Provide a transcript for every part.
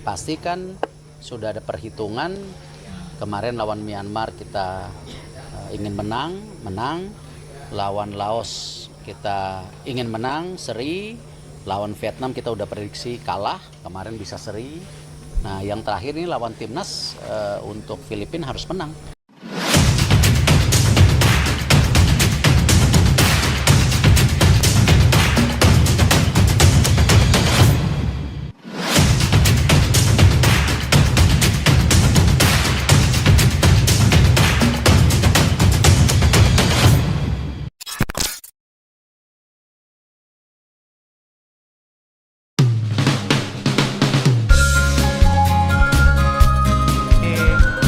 pasti kan sudah ada perhitungan. Kemarin lawan Myanmar kita ingin menang. Lawan Laos kita ingin menang, seri. Lawan Vietnam kita udah prediksi kalah, kemarin bisa seri. Nah yang terakhir ini lawan timnas untuk Filipina harus menang.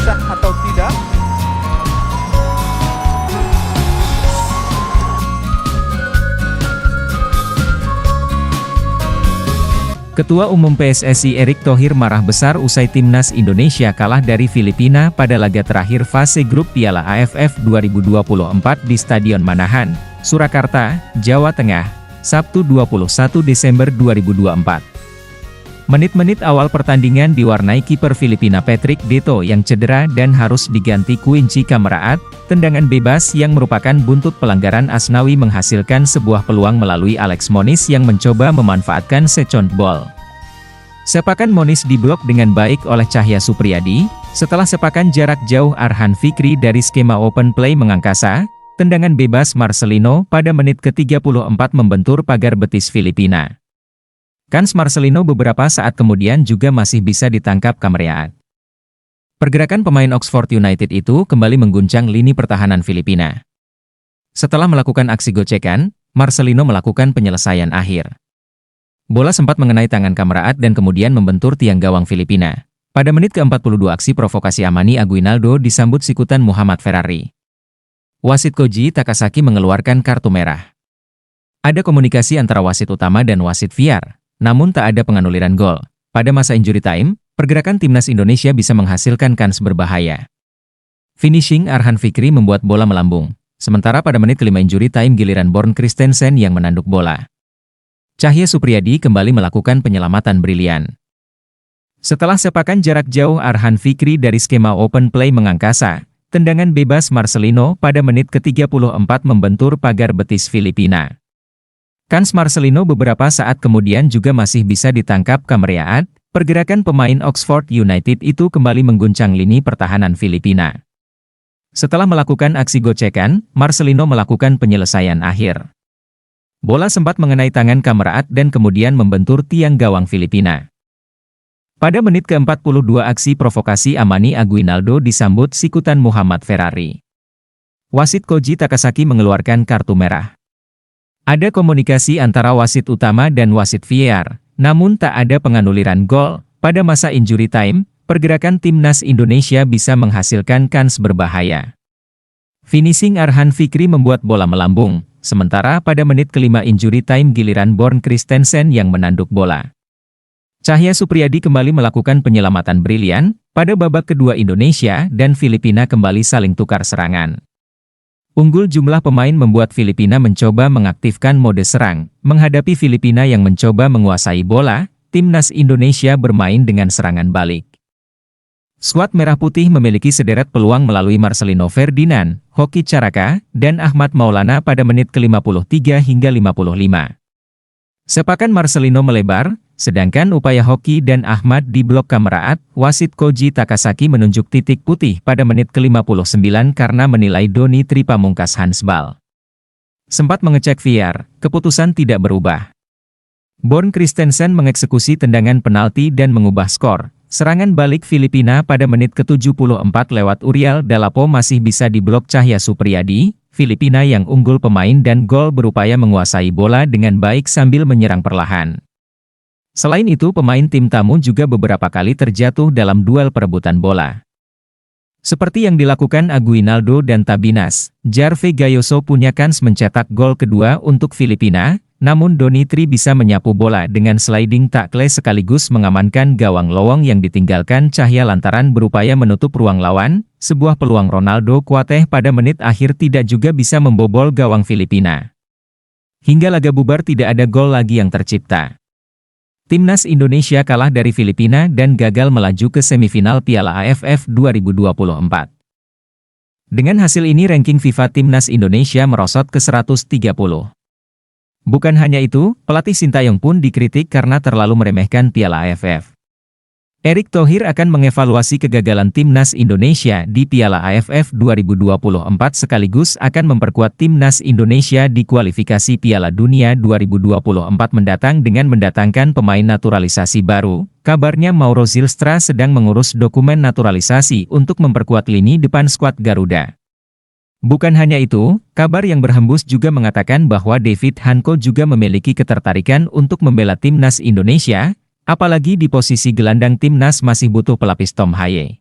Sah atau tidak? Ketua Umum PSSI Erick Thohir marah besar usai timnas Indonesia kalah dari Filipina pada laga terakhir fase grup Piala AFF 2024 di Stadion Manahan, Surakarta, Jawa Tengah, Sabtu 21 Desember 2024. Menit-menit awal pertandingan diwarnai kiper Filipina Patrick Deto yang cedera dan harus diganti Quincy Kamaraat. Tendangan bebas yang merupakan buntut pelanggaran Asnawi menghasilkan sebuah peluang melalui Alex Moniz yang mencoba memanfaatkan second ball. Sepakan Moniz diblok dengan baik oleh Cahya Supriyadi. Setelah sepakan jarak jauh Arhan Fikri dari skema open play mengangkasa, tendangan bebas Marcelino pada menit ke-34 membentur pagar betis Filipina. Kans Marcelino beberapa saat kemudian juga masih bisa ditangkap Kamaraat. Pergerakan pemain Oxford United itu kembali mengguncang lini pertahanan Filipina. Setelah melakukan aksi gocekan, Marcelino melakukan penyelesaian akhir. Bola sempat mengenai tangan Kamaraat dan kemudian membentur tiang gawang Filipina. Pada menit ke-42 aksi provokasi Amani Aguinaldo disambut sikutan Muhammad Ferrari. Wasit Koji Takasaki mengeluarkan kartu merah. Ada komunikasi antara wasit utama dan wasit VAR, namun tak ada penganuliran gol. Pada masa injury time, pergerakan timnas Indonesia bisa menghasilkan kans berbahaya. Finishing Arhan Fikri membuat bola melambung. Sementara pada menit ke-5 injury time giliran Born Christensen yang menanduk bola. Cahya Supriyadi kembali melakukan penyelamatan brilian. Setelah sepakan jarak jauh Arhan Fikri dari skema open play mengangkasa, tendangan bebas Marcelino pada menit ke-34 membentur pagar betis Filipina. Kans Marcelino beberapa saat kemudian juga masih bisa ditangkap Kamaraat. Pergerakan pemain Oxford United itu kembali mengguncang lini pertahanan Filipina. Setelah melakukan aksi gocekan, Marcelino melakukan penyelesaian akhir. Bola sempat mengenai tangan Kamaraat dan kemudian membentur tiang gawang Filipina. Pada menit ke-42 aksi provokasi Amani Aguinaldo disambut sikutan Muhammad Ferrari. Wasit Koji Takasaki mengeluarkan kartu merah. Ada komunikasi antara wasit utama dan wasit VAR, namun tak ada penganuliran gol. Pada masa injury time, pergerakan timnas Indonesia bisa menghasilkan kans berbahaya. Finishing Arhan Fikri membuat bola melambung, sementara pada menit ke-5 injury time giliran Born Christensen yang menanduk bola. Cahya Supriyadi kembali melakukan penyelamatan brilian. Pada babak kedua Indonesia dan Filipina kembali saling tukar serangan. Unggul jumlah pemain membuat Filipina mencoba mengaktifkan mode serang. Menghadapi Filipina yang mencoba menguasai bola, timnas Indonesia bermain dengan serangan balik. Skuad Merah Putih memiliki sederet peluang melalui Marcelino Ferdinand, Hoki Caraka, dan Ahmad Maulana pada menit ke-53 hingga 55. Sepakan Marcelino melebar, sedangkan upaya Hoki dan Ahmad diblok Kamaraat. Wasit Koji Takasaki menunjuk titik putih pada menit ke-59 karena menilai Doni Tri Pamungkas handsball. Sempat mengecek VAR, keputusan tidak berubah. Born Christensen mengeksekusi tendangan penalti dan mengubah skor. Serangan balik Filipina pada menit ke-74 lewat Uriel Dalapo masih bisa diblok Cahya Supriyadi. Filipina yang unggul pemain dan gol berupaya menguasai bola dengan baik sambil menyerang perlahan. Selain itu pemain tim tamu juga beberapa kali terjatuh dalam duel perebutan bola. Seperti yang dilakukan Aguinaldo dan Tabinas, Jarve Gayoso punya kans mencetak gol kedua untuk Filipina, namun Doni Tri bisa menyapu bola dengan sliding tackle sekaligus mengamankan gawang lowong yang ditinggalkan Cahya lantaran berupaya menutup ruang lawan. Sebuah peluang Ronaldo Kuateh pada menit akhir tidak juga bisa membobol gawang Filipina. Hingga laga bubar tidak ada gol lagi yang tercipta. Timnas Indonesia kalah dari Filipina dan gagal melaju ke semifinal Piala AFF 2024. Dengan hasil ini ranking FIFA Timnas Indonesia merosot ke 130. Bukan hanya itu, pelatih Sintayong pun dikritik karena terlalu meremehkan Piala AFF. Erick Thohir akan mengevaluasi kegagalan Timnas Indonesia di Piala AFF 2024 sekaligus akan memperkuat Timnas Indonesia di kualifikasi Piala Dunia 2024 mendatang dengan mendatangkan pemain naturalisasi baru. Kabarnya Mauro Zylstra sedang mengurus dokumen naturalisasi untuk memperkuat lini depan skuad Garuda. Bukan hanya itu, kabar yang berhembus juga mengatakan bahwa David Hanko juga memiliki ketertarikan untuk membela Timnas Indonesia, apalagi di posisi gelandang Timnas masih butuh pelapis Tom Haye.